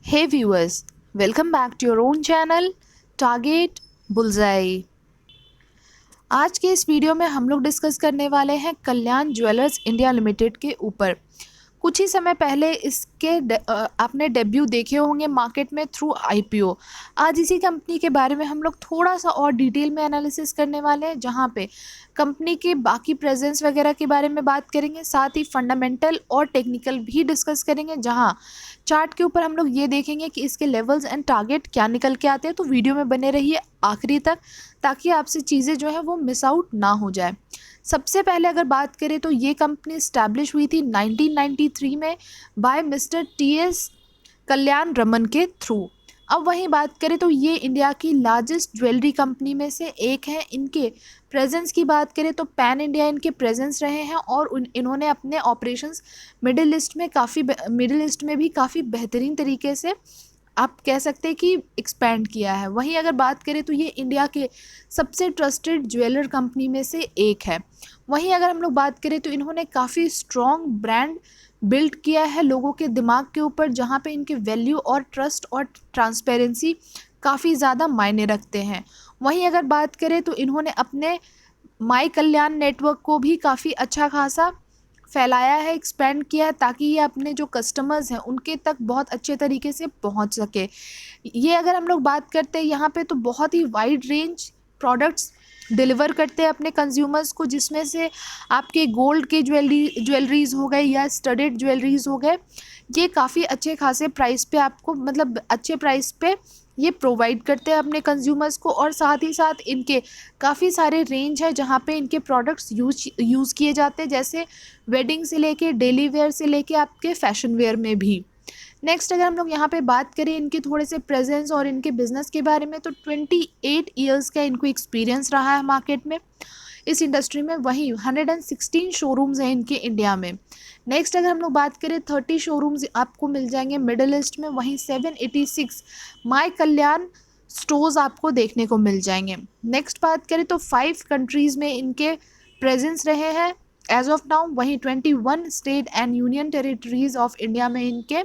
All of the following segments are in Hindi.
Hey viewers, welcome back to your own channel Target Bullseye। आज के इस वीडियो में हम लोग डिस्कस करने वाले हैं कल्याण ज्वेलर्स इंडिया लिमिटेड के ऊपर। कुछ ही समय पहले इसके आपने डेब्यू देखे होंगे मार्केट में थ्रू आईपीओ। आज इसी कंपनी के बारे में हम लोग थोड़ा सा और डिटेल में एनालिसिस करने वाले हैं, जहां पे कंपनी के बाकी प्रेजेंस वगैरह के बारे में बात करेंगे, साथ ही फंडामेंटल और टेक्निकल भी डिस्कस करेंगे, जहां चार्ट के ऊपर हम लोग ये देखेंगे कि इसके लेवल्स एंड टारगेट क्या निकल के आते हैं। तो वीडियो में बने रहिए आखिरी तक, ताकि आपसे चीज़ें जो है वो मिस आउट ना हो जाए। सबसे पहले अगर बात करें तो ये कंपनी इस्टेब्लिश हुई थी 1993 में बाय मिस्टर टीएस कल्याण रमन के थ्रू। अब वहीं बात करें तो ये इंडिया की लार्जेस्ट ज्वेलरी कंपनी में से एक है। इनके प्रेजेंस की बात करें तो पैन इंडिया इनके प्रेजेंस रहे हैं, और इन्होंने अपने ऑपरेशंस मिडिल ईस्ट में भी काफ़ी बेहतरीन तरीके से आप कह सकते हैं कि एक्सपैंड किया है। वहीं अगर बात करें तो ये इंडिया के सबसे ट्रस्टेड ज्वेलर कंपनी में से एक है। वहीं अगर हम लोग बात करें तो इन्होंने काफ़ी स्ट्रॉन्ग ब्रांड बिल्ड किया है लोगों के दिमाग के ऊपर, जहाँ पे इनके वैल्यू और ट्रस्ट और ट्रांसपेरेंसी काफ़ी ज़्यादा मायने रखते हैं। वहीं अगर बात करें तो इन्होंने अपने माई कल्याण नेटवर्क को भी काफ़ी अच्छा खासा फैलाया है, एक्सपेंड किया है, ताकि ये अपने जो कस्टमर्स हैं उनके तक बहुत अच्छे तरीके से पहुंच सके। ये अगर हम लोग बात करते हैं यहाँ पे तो बहुत ही वाइड रेंज प्रोडक्ट्स डिलीवर करते हैं अपने कंज्यूमर्स को, जिसमें से आपके गोल्ड के ज्वेलरीज हो गए या स्टडेड ज्वेलरीज हो गए। ये काफ़ी अच्छे खासे प्राइस पे आपको, मतलब अच्छे प्राइस पे ये प्रोवाइड करते हैं अपने कंज्यूमर्स को। और साथ ही साथ इनके काफ़ी सारे रेंज है जहाँ पे इनके प्रोडक्ट्स यूज़ किए जाते हैं, जैसे वेडिंग से लेके डेली वेयर से लेके आपके फैशन वेयर में भी। नेक्स्ट अगर हम लोग यहाँ पे बात करें इनके थोड़े से प्रेजेंस और इनके बिजनेस के बारे में, तो 28 ईयर्स का इनको एक्सपीरियंस रहा है मार्केट में, इस इंडस्ट्री में। वहीं 116 शोरूम्स हैं इनके इंडिया में। नेक्स्ट अगर हम लोग बात करें 30 शोरूम्स आपको मिल जाएंगे मिडिल ईस्ट में। वहीं 786 माई कल्याण स्टोर्स आपको देखने को मिल जाएंगे। नेक्स्ट बात करें तो 5 कंट्रीज़ में इनके प्रेजेंस रहे हैं एज ऑफ नाउ। वहीं 21 state and union territories of India में इनके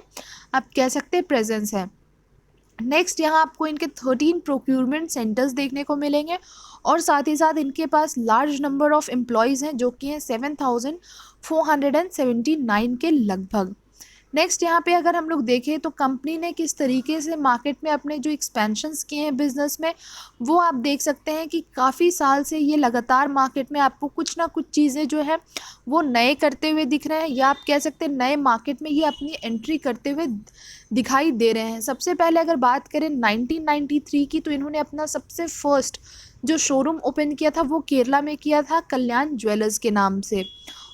आप कह सकते हैं प्रेजेंस है। नेक्स्ट यहाँ आपको इनके 13 प्रोक्यूरमेंट सेंटर्स देखने को मिलेंगे, और साथ ही साथ इनके पास लार्ज नंबर ऑफ एम्प्लॉयज़ हैं, जो कि हैं 7479 के लगभग। नेक्स्ट यहाँ पे अगर हम लोग देखें तो कंपनी ने किस तरीके से मार्केट में अपने जो एक्सपेंशंस किए हैं बिज़नेस में, वो आप देख सकते हैं कि काफ़ी साल से ये लगातार मार्केट में आपको कुछ ना कुछ चीज़ें जो है वो नए करते हुए दिख रहे हैं, या आप कह सकते हैं नए मार्केट में ये अपनी एंट्री करते हुए दिखाई दे रहे हैं। सबसे पहले अगर बात करें 1993 की, तो इन्होंने अपना सबसे फर्स्ट जो शोरूम ओपन किया था वो केरला में किया था, कल्याण ज्वेलर्स के नाम से।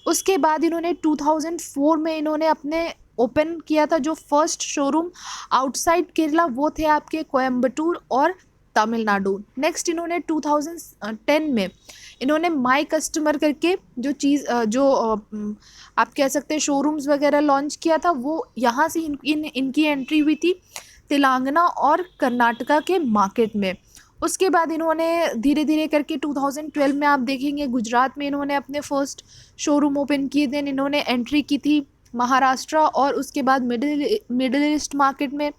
उसके बाद इन्होंने 2004 में इन्होंने अपने ओपन किया था जो फर्स्ट शोरूम आउटसाइड केरला, वो थे आपके कोयम्बटूर और तमिलनाडु। नेक्स्ट इन्होंने 2010 में इन्होंने माई कस्टमर करके जो चीज़ आप कह सकते हैं शोरूम्स वगैरह लॉन्च किया था, वो यहाँ से इनकी एंट्री हुई थी तेलंगाना और कर्नाटका के मार्केट में। उसके बाद इन्होंने धीरे धीरे करके 2012 में आप देखेंगे गुजरात में इन्होंने अपने फर्स्ट शोरूम ओपन किए। देन इन्होंने एंट्री की थी महाराष्ट्र और उसके बाद मिडिल ईस्ट मार्केट में।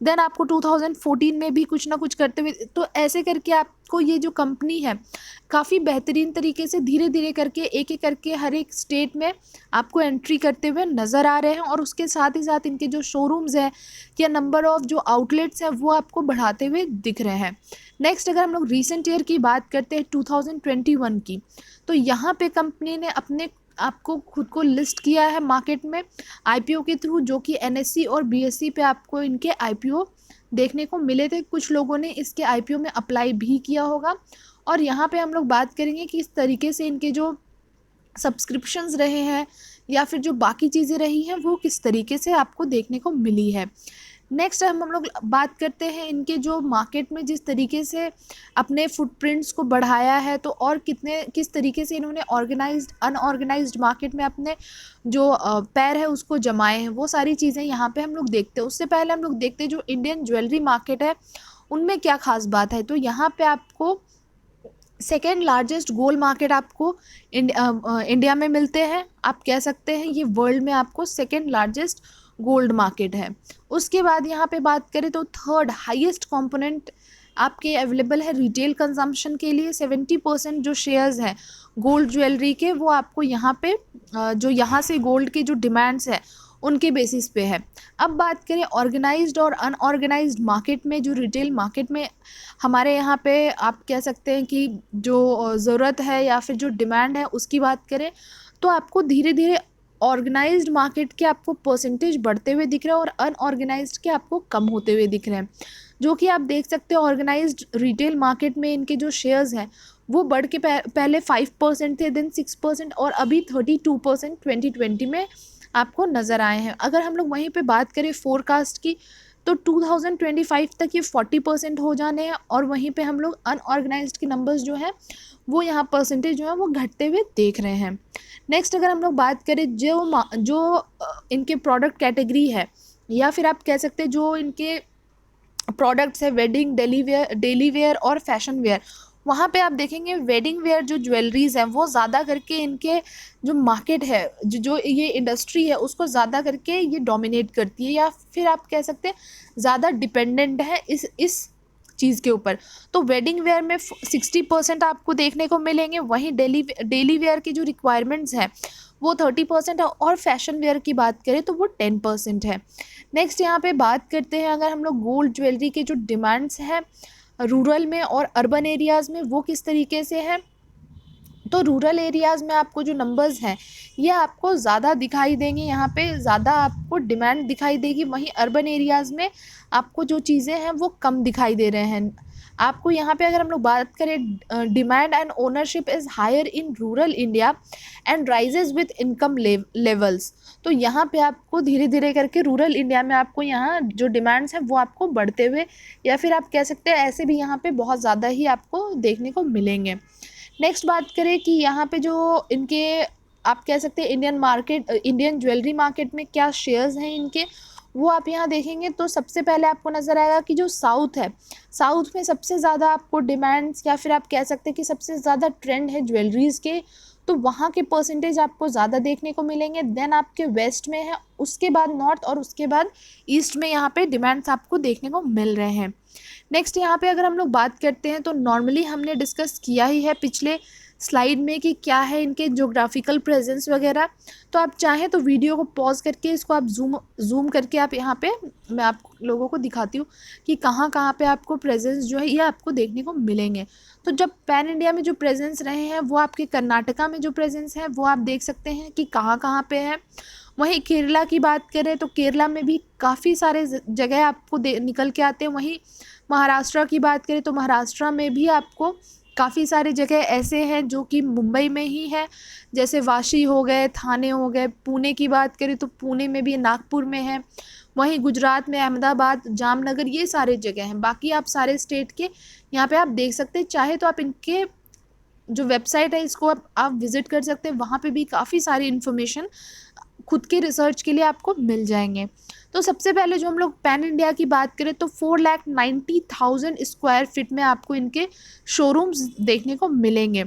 देन आपको 2014 में भी कुछ ना कुछ करते हुए, तो ऐसे करके आपको ये जो कंपनी है काफ़ी बेहतरीन तरीके से धीरे धीरे करके एक एक करके हर एक स्टेट में आपको एंट्री करते हुए नज़र आ रहे हैं। और उसके साथ ही साथ इनके जो शोरूम्स हैं या नंबर ऑफ़ जो आउटलेट्स हैं वो आपको बढ़ाते हुए दिख रहे हैं। नेक्स्ट अगर हम लोग रीसेंट ईयर की बात करते हैं 2021 की, तो यहाँ पे कंपनी ने अपने आपको खुद को लिस्ट किया है मार्केट में आईपीओ के थ्रू, जो कि एनएससी और बीएससी पे आपको इनके आईपीओ देखने को मिले थे। कुछ लोगों ने इसके आईपीओ में अप्लाई भी किया होगा। और यहाँ पे हम लोग बात करेंगे कि इस तरीके से इनके जो सब्सक्रिप्शंस रहे हैं या फिर जो बाकी चीज़ें रही हैं वो किस तरीके से आपको देखने को मिली है। नेक्स्ट हम लोग बात करते हैं इनके जो मार्केट में जिस तरीके से अपने फुटप्रिंट्स को बढ़ाया है, तो और किस तरीके से इन्होंने ऑर्गेनाइज्ड अनऑर्गेनाइज्ड मार्केट में अपने जो पैर है उसको जमाए हैं, वो सारी चीज़ें यहाँ पे हम लोग देखते हैं। उससे पहले हम लोग देखते हैं जो इंडियन ज्वेलरी मार्केट है उनमें क्या खास बात है। तो यहाँ पे आपको सेकेंड लार्जेस्ट गोल्ड मार्केट आपको इंडिया में मिलते हैं। आप कह सकते हैं ये वर्ल्ड में आपको सेकेंड लार्जेस्ट गोल्ड मार्केट है। उसके बाद यहाँ पे बात करें तो थर्ड हाईएस्ट कंपोनेंट आपके अवेलेबल है रिटेल कंजम्पशन के लिए। 70% जो शेयर्स हैं गोल्ड ज्वेलरी के वो आपको यहाँ पे जो यहाँ से गोल्ड के जो डिमांड्स है उनके बेसिस पे है। अब बात करें ऑर्गेनाइज्ड और अनऑर्गेनाइज्ड मार्केट में, जो रिटेल मार्केट में हमारे यहाँ पे आप कह सकते हैं कि जो ज़रूरत है या फिर जो डिमांड है उसकी बात करें तो आपको धीरे धीरे ऑर्गेनाइज्ड मार्केट के आपको परसेंटेज बढ़ते हुए दिख रहे हैं और अनऑर्गेनाइज्ड के आपको कम होते हुए दिख रहे हैं। जो कि आप देख सकते हो ऑर्गेनाइज्ड रिटेल मार्केट में इनके जो शेयर्स हैं वो बढ़ के पहले 5% थे, देन 6% और अभी 32% 2020 में आपको नज़र आए हैं। अगर हम लोग वहीं पे बात करें फोरकास्ट की तो 2025 तक ये 40% हो जाने हैं और वहीं पे हम लोग अनऑर्गेनाइज्ड के नंबर्स जो हैं वो यहाँ परसेंटेज जो है वो घटते हुए देख रहे हैं। नेक्स्ट अगर हम लोग बात करें जो इनके प्रोडक्ट कैटेगरी है या फिर आप कह सकते हैं जो इनके प्रोडक्ट्स है वेडिंग, डेली वेयर और फैशन वेयर, वहाँ पे आप देखेंगे वेडिंग वेयर जो ज्वेलरीज़ हैं वो ज़्यादा करके इनके जो मार्केट है जो ये इंडस्ट्री है उसको ज़्यादा करके ये डोमिनेट करती है या फिर आप कह सकते हैं ज़्यादा डिपेंडेंट है इस चीज़ के ऊपर। तो वेडिंग वेयर में 60% आपको देखने को मिलेंगे, वहीं डेली वेयर की जो रिक्वायरमेंट्स हैं वो 30% है और फैशन वेयर की बात करें तो वो 10% है। नेक्स्ट यहाँ पे बात करते हैं अगर हम लोग गोल्ड ज्वेलरी के जो डिमांड्स हैं रूरल में और अर्बन एरियाज़ में वो किस तरीके से है। तो रूरल एरियाज़ में आपको जो नंबर्स हैं ये आपको ज़्यादा दिखाई देंगे, यहाँ पे ज़्यादा आपको डिमांड दिखाई देगी, वहीं अर्बन एरियाज़ में आपको जो चीज़ें हैं वो कम दिखाई दे रहे हैं। आपको यहाँ पे अगर हम लोग बात करें demand and ownership is higher in rural India and rises with income levels. तो यहाँ पे आपको धीरे धीरे करके रूरल इंडिया में आपको यहाँ जो डिमांड्स हैं वो आपको बढ़ते हुए या फिर आप कह सकते हैं ऐसे भी यहाँ पे बहुत ज़्यादा ही आपको देखने को मिलेंगे। नेक्स्ट बात करें कि यहाँ पे जो इनके आप कह सकते हैं इंडियन ज्वेलरी मार्केट में क्या शेयर्स हैं इनके, वो आप यहाँ देखेंगे तो सबसे पहले आपको नज़र आएगा कि जो साउथ है, साउथ में सबसे ज़्यादा आपको डिमांड्स या फिर आप कह सकते हैं कि सबसे ज़्यादा ट्रेंड है ज्वेलरीज़ के, तो वहाँ के परसेंटेज आपको ज़्यादा देखने को मिलेंगे। देन आपके वेस्ट में है, उसके बाद नॉर्थ और उसके बाद ईस्ट में यहाँ पे डिमांड्स आपको देखने को मिल रहे हैं। नेक्स्ट यहाँ पे अगर हम लोग बात करते हैं तो नॉर्मली हमने डिस्कस किया ही है पिछले स्लाइड में कि क्या है इनके ज्योग्राफिकल प्रेजेंस वगैरह। तो आप चाहें तो वीडियो को पॉज करके इसको आप जूम करके आप यहाँ पे मैं आप लोगों को दिखाती हूँ कि कहाँ कहाँ पे आपको प्रेजेंस जो है ये आपको देखने को मिलेंगे। तो जब पैन इंडिया में जो प्रेजेंस रहे हैं वो आपके कर्नाटका में जो प्रेजेंस है वो आप देख सकते हैं कि कहाँ कहाँ पे है। वहीं केरला की बात करें तो केरला में भी काफ़ी सारे जगह आपको निकल के आते हैं। वहीं महाराष्ट्र की बात करें तो महाराष्ट्र में भी आपको काफ़ी सारे जगह ऐसे हैं जो कि मुंबई में ही है, जैसे वाशी हो गए, थाने हो गए। पुणे की बात करें तो पुणे में भी, नागपुर में है। वहीं गुजरात में अहमदाबाद, जामनगर, ये सारे जगह हैं। बाकी आप सारे स्टेट के यहाँ पे आप देख सकते हैं। चाहे तो आप इनके जो वेबसाइट है इसको आप विज़िट कर सकते हैं, वहाँ पे भी काफ़ी सारी इन्फॉर्मेशन खुद के रिसर्च के लिए आपको मिल जाएंगे। तो सबसे पहले जो हम लोग पैन इंडिया की बात करें तो 4,90,000 स्क्वायर फीट में आपको इनके शोरूम्स देखने को मिलेंगे।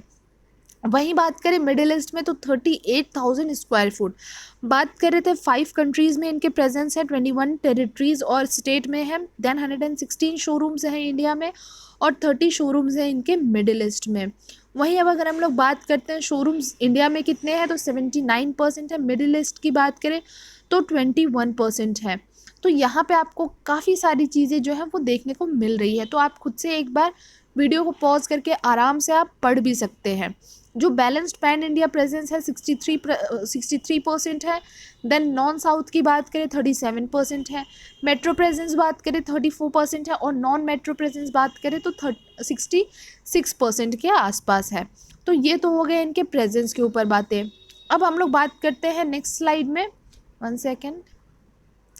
वहीं बात करें मिडिल ईस्ट में तो 38,000 स्क्वायर फुट। बात कर रहे थे 5 कंट्रीज़ में इनके प्रेजेंस है, 21 टेरिटरीज़ और स्टेट में है। देन 116 शोरूम्स हैं इंडिया में और 30 शोरूम्स हैं इनके मिडिल ईस्ट में। वहीं अब अगर हम लोग बात करते हैं शोरूम्स इंडिया में कितने हैं तो 79% है। मिडिल ईस्ट की बात करें तो 21% है। तो यहाँ पे आपको काफ़ी सारी चीज़ें जो है वो देखने को मिल रही है। तो आप खुद से एक बार वीडियो को पॉज करके आराम से आप पढ़ भी सकते हैं। जो बैलेंस्ड पैन इंडिया प्रेजेंस है 63% है। देन नॉन साउथ की बात करें 37% है। मेट्रो प्रेजेंस बात करें 34% है और नॉन मेट्रो प्रेजेंस बात करें तो 66% के आसपास है। तो ये तो हो गए इनके प्रेजेंस के ऊपर बातें। अब हम लोग बात करते हैं नेक्स्ट स्लाइड में, 1 सेकेंड,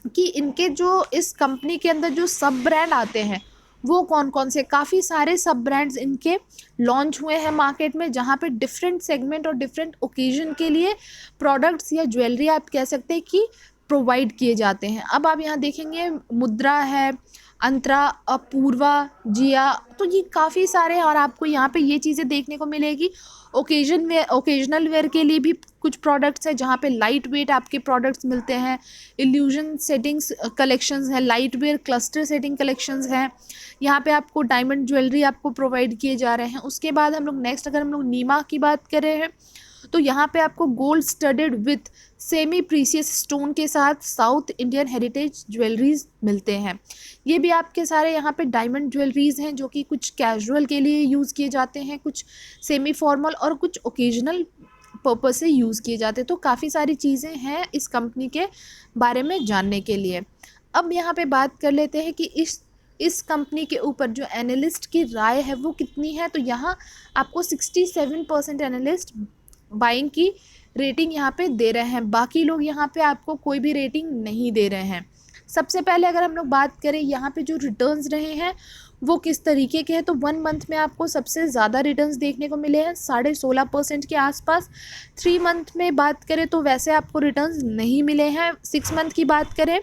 कि इनके जो इस कंपनी के अंदर जो सब ब्रांड आते हैं वो कौन कौन से। काफ़ी सारे सब ब्रांड्स इनके लॉन्च हुए हैं मार्केट में, जहाँ पे डिफरेंट सेगमेंट और डिफरेंट ओकेजन के लिए प्रोडक्ट्स या ज्वेलरी आप कह सकते हैं कि प्रोवाइड किए जाते हैं। अब आप यहाँ देखेंगे मुद्रा है, अंतरा, अपूर्वा, जिया, तो ये काफ़ी सारे हैं और आपको यहाँ पे ये चीज़ें देखने को मिलेगी। ओकेजनल वेयर के लिए भी कुछ प्रोडक्ट्स हैं जहाँ पे लाइट वेट आपके प्रोडक्ट्स मिलते हैं, इल्यूजन सेटिंग्स कलेक्शंस हैं, light weight cluster setting collections हैं, यहाँ पे आपको डायमंड ज्वेलरी आपको प्रोवाइड किए जा रहे हैं। उसके बाद हम लोग नेक्स्ट अगर हम लोग नीमा की बात कर रहे हैं तो यहाँ पे आपको gold studded with semi precious stone के साथ साउथ इंडियन हेरिटेज ज्वेलरीज मिलते हैं। ये भी आपके सारे यहाँ पे डायमंड ज्वेलरीज हैं जो कि कुछ कैजुअल के लिए यूज़ किए जाते हैं, कुछ सेमी फॉर्मल और कुछ ओकेजनल पर्पस से यूज़ किए जाते हैं। तो काफ़ी सारी चीज़ें हैं इस कंपनी के बारे में जानने के लिए। अब यहाँ पे बात कर लेते हैं कि इस कंपनी के ऊपर जो एनालिस्ट की राय है वो कितनी है। तो यहाँ आपको 67% एनालिस्ट बाइंग की रेटिंग यहाँ पे दे रहे हैं, बाकी लोग यहाँ पे आपको कोई भी रेटिंग नहीं दे रहे हैं। सबसे पहले अगर हम लोग बात करें यहाँ पे जो रिटर्न्स रहे हैं वो किस तरीके के हैं, तो 1 मंथ में आपको सबसे ज़्यादा रिटर्न्स देखने को मिले हैं 16.5% के आसपास। 3 मंथ में बात करें तो वैसे आपको रिटर्न्स नहीं मिले हैं। 6 मंथ की बात करें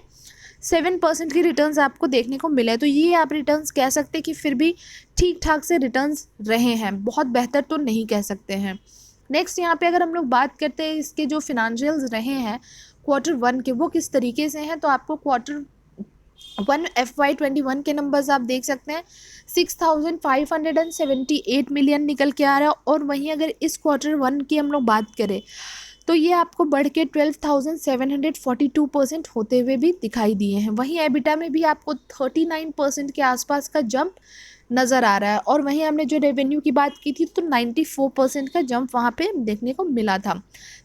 7% की रिटर्न्स आपको देखने को मिले। तो ये आप रिटर्न्स कह सकते हैं कि फिर भी ठीक ठाक से रिटर्न्स रहे हैं, बहुत बेहतर तो नहीं कह सकते हैं। नेक्स्ट यहाँ पे अगर हम लोग बात करते हैं इसके जो फिनेंशियल्स रहे हैं Q1 के वो किस तरीके से हैं, तो आपको Q1 FY21 के नंबर्स आप देख सकते हैं 6,578 मिलियन निकल के आ रहा है। और वहीं अगर इस Q1 की हम लोग बात करें तो ये आपको बढ़ के 12,742% होते हुए भी दिखाई दिए हैं। वहीं एबिटा में भी आपको 39% के आसपास का जंप नज़र आ रहा है। और वहीं हमने जो रेवेन्यू की बात की थी तो 94% का जंप वहाँ पे देखने को मिला था।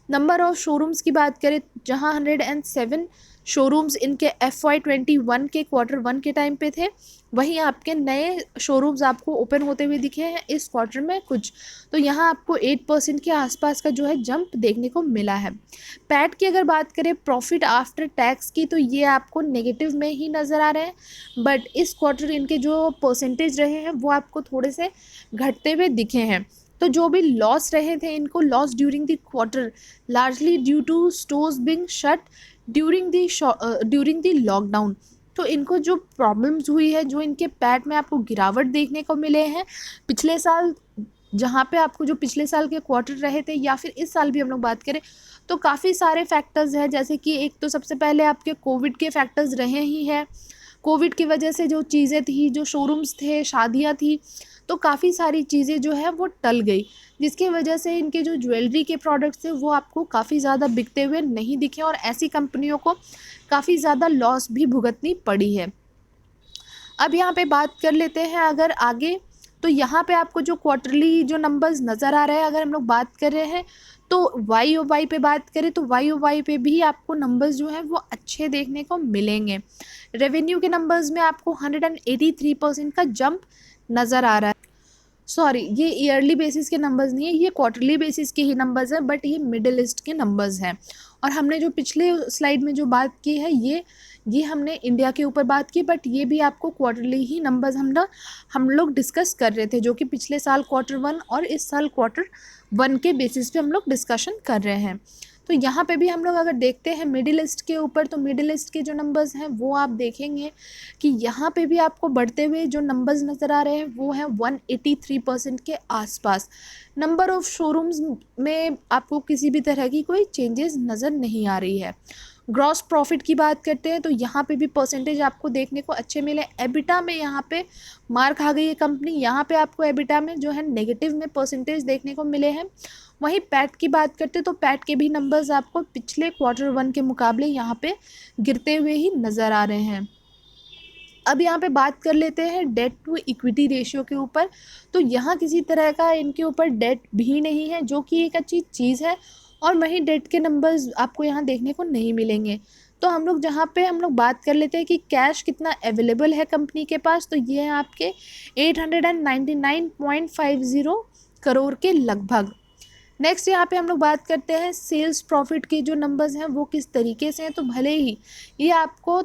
नंबर ऑफ शोरूम्स की बात करें जहाँ 107 शोरूम्स इनके FY21 के Q1 के टाइम पे थे, वहीं आपके नए शोरूम्स आपको ओपन होते हुए दिखे हैं इस क्वार्टर में कुछ। तो यहाँ आपको 8% के आसपास का जो है जंप देखने को मिला है। पैट की अगर बात करें प्रॉफिट आफ्टर टैक्स की तो ये आपको नेगेटिव में ही नज़र आ रहे हैं, बट इस क्वार्टर इनके जो परसेंटेज रहे हैं वो आपको थोड़े से घटते हुए दिखे हैं। तो जो भी लॉस रहे थे इनको loss during the quarter largely due to stores being shut during the lockdown. तो इनको जो प्रॉब्लम्स हुई है, जो इनके पैट में आपको गिरावट देखने को मिले हैं पिछले साल, जहाँ पे आपको जो पिछले साल के क्वार्टर रहे थे या फिर इस साल भी हम लोग बात करें तो काफ़ी सारे फैक्टर्स हैं। जैसे कि एक तो सबसे पहले आपके कोविड के फैक्टर्स रहे ही हैं। कोविड की वजह से जो चीज़ें थी, जो शोरूम्स थे, शादियाँ थी, तो काफ़ी सारी चीज़ें जो है वो टल गई, जिसकी वजह से इनके जो ज्वेलरी के प्रोडक्ट्स थे वो आपको काफ़ी ज़्यादा बिकते हुए नहीं दिखे और ऐसी कंपनियों को काफ़ी ज़्यादा लॉस भी भुगतनी पड़ी है। अब यहाँ पे बात कर लेते हैं अगर आगे, तो यहाँ पे आपको जो क्वार्टरली जो नंबर्स नज़र आ रहे हैं अगर हम लोग बात कर रहे हैं तो YOY पे बात करें तो YOY पे भी आपको नंबर्स जो हैं वो अच्छे देखने को मिलेंगे। रेवेन्यू के नंबर्स में आपको 183% का जंप नज़र आ रहा है। सॉरी, ये ईयरली बेसिस के नंबर्स नहीं है, ये क्वार्टरली बेसिस के ही नंबर्स हैं, बट ये मिडिल ईस्ट के नंबर्स हैं। और हमने जो पिछले स्लाइड में जो बात की है ये हमने इंडिया के ऊपर बात की, बट ये भी आपको क्वार्टरली ही नंबर्स हम लोग डिस्कस कर रहे थे, जो कि पिछले साल Q1 और इस साल Q1 के बेसिस पे हम लोग डिस्कशन कर रहे हैं। तो यहाँ पे भी हम लोग अगर देखते हैं मिडिल ईस्ट के ऊपर, तो मिडिल ईस्ट के जो नंबर्स हैं वो आप देखेंगे कि यहाँ पे भी आपको बढ़ते हुए जो नंबर्स नज़र आ रहे हैं वो हैं 183% के आसपास। नंबर ऑफ़ शोरूम्स में आपको किसी भी तरह की कोई चेंजेस नज़र नहीं आ रही है। ग्रॉस प्रॉफिट की बात करते हैं तो यहाँ पे भी परसेंटेज आपको देखने को अच्छे मिले। एबिटा में यहाँ पे मार खा गई है कंपनी, यहाँ पे आपको एबिटा में जो है नेगेटिव में परसेंटेज देखने को मिले हैं। वहीं पैट की बात करते हैं तो पैट के भी नंबर्स आपको पिछले Q1 के मुकाबले यहाँ पे गिरते हुए ही नज़र आ रहे हैं। अब यहाँ पे बात कर लेते हैं डेट टू इक्विटी रेशियो के ऊपर। तो यहाँ किसी तरह का इनके ऊपर डेट भी नहीं है, जो कि एक अच्छी चीज़ है। और वहीं डेट के नंबर्स आपको यहाँ देखने को नहीं मिलेंगे। तो हम लोग बात कर लेते हैं कि कैश कितना अवेलेबल है कंपनी के पास, तो ये है आपके 899.50 करोड़ के लगभग। नेक्स्ट यहाँ पे हम लोग बात करते हैं सेल्स प्रॉफिट के जो नंबर्स हैं वो किस तरीके से हैं। तो भले ही ये आपको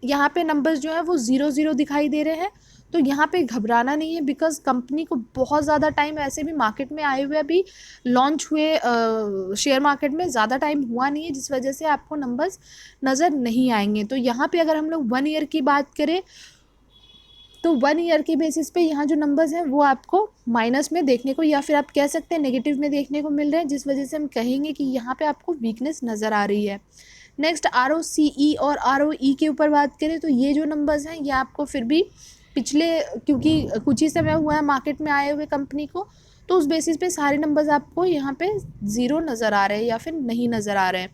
यहाँ पे नंबर्स जो है वो 0 दिखाई दे रहे हैं, तो यहाँ पे घबराना नहीं है, बिकॉज़ कंपनी को बहुत ज़्यादा टाइम ऐसे भी मार्केट में आए हुए अभी लॉन्च हुए शेयर मार्केट में ज़्यादा टाइम हुआ नहीं है, जिस वजह से आपको नंबर्स नज़र नहीं आएंगे। तो यहाँ पे अगर हम लोग 1 ईयर की बात करें तो 1 ईयर के बेसिस पे यहाँ जो नंबर्स हैं वो आपको माइनस में देखने को या फिर आप कह सकते हैं नेगेटिव में देखने को मिल रहे हैं, जिस वजह से हम कहेंगे कि यहाँ पे आपको वीकनेस नज़र आ रही है। नेक्स्ट ROCE और ROE के ऊपर बात करें तो ये जो नंबर्स हैं ये आपको फिर भी पिछले, क्योंकि कुछ ही समय हुआ है मार्केट में आए हुए कंपनी को, तो उस बेसिस पे सारे नंबर्स आपको यहाँ पे ज़ीरो नज़र आ रहे हैं या फिर नहीं नज़र आ रहे हैं।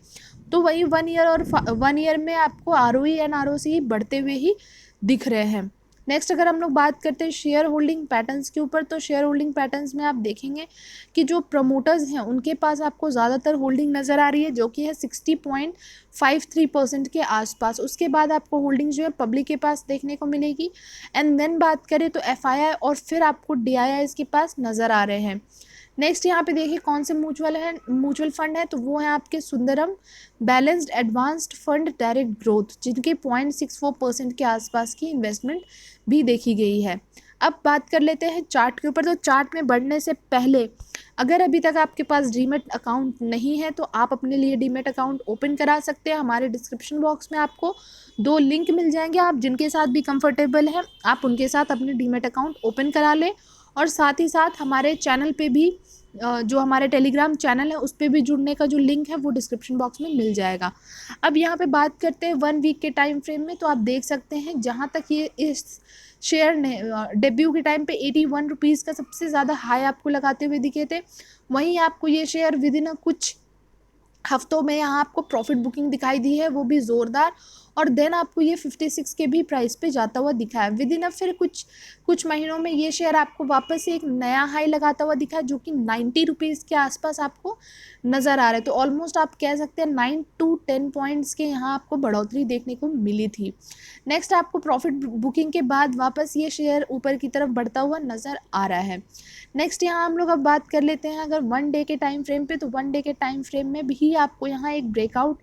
तो वही 1 ईयर और 1 ईयर में आपको ROE एंड ROCE बढ़ते हुए ही दिख रहे हैं। नेक्स्ट अगर हम लोग बात करते हैं शेयर होल्डिंग पैटर्न्स के ऊपर, तो शेयर होल्डिंग पैटर्न्स में आप देखेंगे कि जो प्रमोटर्स हैं उनके पास आपको ज़्यादातर होल्डिंग नज़र आ रही है, जो कि है 60.53% के आसपास। उसके बाद आपको होल्डिंग जो है पब्लिक के पास देखने को मिलेगी। एंड देन बात करें तो FII और फिर आपको DIIs के पास नज़र आ रहे हैं। नेक्स्ट यहाँ पे देखिए कौन से म्यूचुअल फंड है, तो वो है आपके Sundaram balanced advanced fund direct growth, जिनके 0.64% के आसपास की इन्वेस्टमेंट भी देखी गई है। अब बात कर लेते हैं चार्ट के ऊपर। तो चार्ट में बढ़ने से पहले अगर अभी तक आपके पास डीमेट अकाउंट नहीं है तो आप अपने लिए डीमेट अकाउंट ओपन करा सकते हैं। हमारे डिस्क्रिप्शन बॉक्स में आपको 2 लिंक मिल जाएंगे, आप जिनके साथ भी कंफर्टेबल हैं आप उनके साथ अपने डीमेट अकाउंट ओपन करा लें। और साथ ही साथ हमारे चैनल पे भी जो हमारे टेलीग्राम चैनल है उस पर भी जुड़ने का जो लिंक है वो डिस्क्रिप्शन बॉक्स में मिल जाएगा। अब यहाँ पे बात करते हैं 1 वीक के टाइम फ्रेम में, तो आप देख सकते हैं जहाँ तक ये इस शेयर ने डेब्यू के टाइम पे 81 रुपीज़ का सबसे ज़्यादा हाई आपको लगाते हुए दिखे थे, वहीं आपको ये शेयर विद इन कुछ हफ्तों में यहाँ आपको प्रॉफिट बुकिंग दिखाई दी है, वो भी ज़ोरदार। और देन आपको ये 56 के भी प्राइस पे जाता हुआ दिखा है। विद इन फिर कुछ महीनों में ये शेयर आपको वापस से एक नया हाई लगाता हुआ दिखा है, जो कि 90 रुपीज़ के आसपास आपको नज़र आ रहा है। तो ऑलमोस्ट आप कह सकते हैं 9 to 10 पॉइंट्स के यहाँ आपको बढ़ोतरी देखने को मिली थी। नेक्स्ट आपको प्रॉफिट बुकिंग के बाद वापस ये शेयर ऊपर की तरफ बढ़ता हुआ नज़र आ रहा है। नेक्स्ट यहाँ हम लोग अब बात कर लेते हैं अगर 1 डे के टाइम फ्रेम पे, तो 1 डे के टाइम फ्रेम में भी आपको यहाँ एक ब्रेकआउट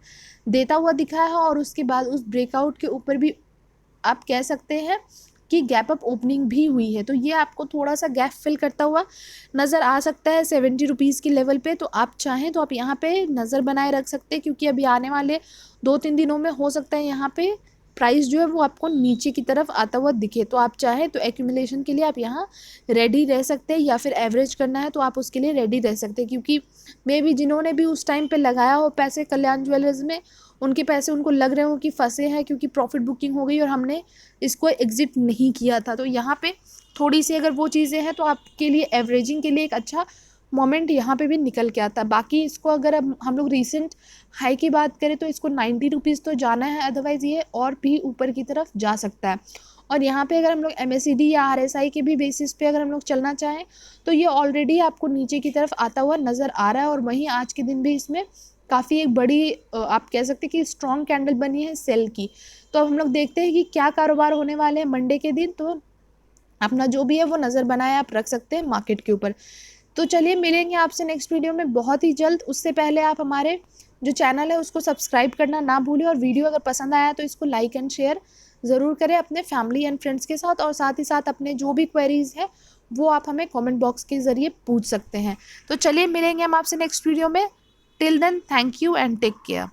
देता हुआ दिखा है और उसके बाद उस ब्रेकआउट के ऊपर भी आप कह सकते हैं कि गैप अप ओपनिंग भी हुई है। तो ये आपको थोड़ा सा गैप फिल करता हुआ नज़र आ सकता है 70 रुपीज़ की लेवल पे। तो आप चाहें तो आप यहाँ पे नज़र बनाए रख सकते हैं, क्योंकि अभी आने वाले 2-3 दिनों में हो सकता है यहाँ पे प्राइस जो है वो आपको नीचे की तरफ आता हुआ दिखे। तो आप चाहें तो एक्यूमुलेशन के लिए आप यहाँ रेडी रह सकते हैं, या फिर एवरेज करना है तो आप उसके लिए रेडी रह सकते हैं, क्योंकि मे बी जिन्होंने भी उस टाइम पे लगाया हो पैसे कल्याण ज्वेलर्स में, उनके पैसे उनको लग रहे हो कि फंसे हैं, क्योंकि प्रॉफिट बुकिंग हो गई और हमने इसको एग्जिट नहीं किया था। तो यहाँ पे थोड़ी सी अगर वो चीज़ें हैं तो आपके लिए एवरेजिंग के लिए एक अच्छा मोमेंट यहाँ पे भी निकल के आता है। बाकी इसको अगर अब हम लोग रीसेंट हाई की बात करें तो इसको 90 रुपीज़ तो जाना है, अदरवाइज़ ये और भी ऊपर की तरफ जा सकता है। और यहाँ पे अगर हम लोग MACD या RSI के भी बेसिस पे अगर हम लोग चलना चाहें तो ये ऑलरेडी आपको नीचे की तरफ आता हुआ नज़र आ रहा है। और वहीं आज के दिन भी इसमें काफ़ी एक बड़ी आप कह सकते हैं कि स्ट्रॉन्ग कैंडल बनी है सेल की। तो अब हम लोग देखते हैं कि क्या कारोबार होने वाले हैं मंडे के दिन। तो अपना जो भी है वो नज़र बनाए आप रख सकते हैं मार्केट के ऊपर। तो चलिए मिलेंगे आपसे नेक्स्ट वीडियो में बहुत ही जल्द। उससे पहले आप हमारे जो चैनल है उसको सब्सक्राइब करना ना भूलें, और वीडियो अगर पसंद आया तो इसको लाइक एंड शेयर ज़रूर करें अपने फैमिली एंड फ्रेंड्स के साथ। और साथ ही साथ अपने जो भी क्वेरीज़ है वो आप हमें कमेंट बॉक्स के ज़रिए पूछ सकते हैं। तो चलिए मिलेंगे हम आपसे नेक्स्ट वीडियो में। Till then thank you and take care.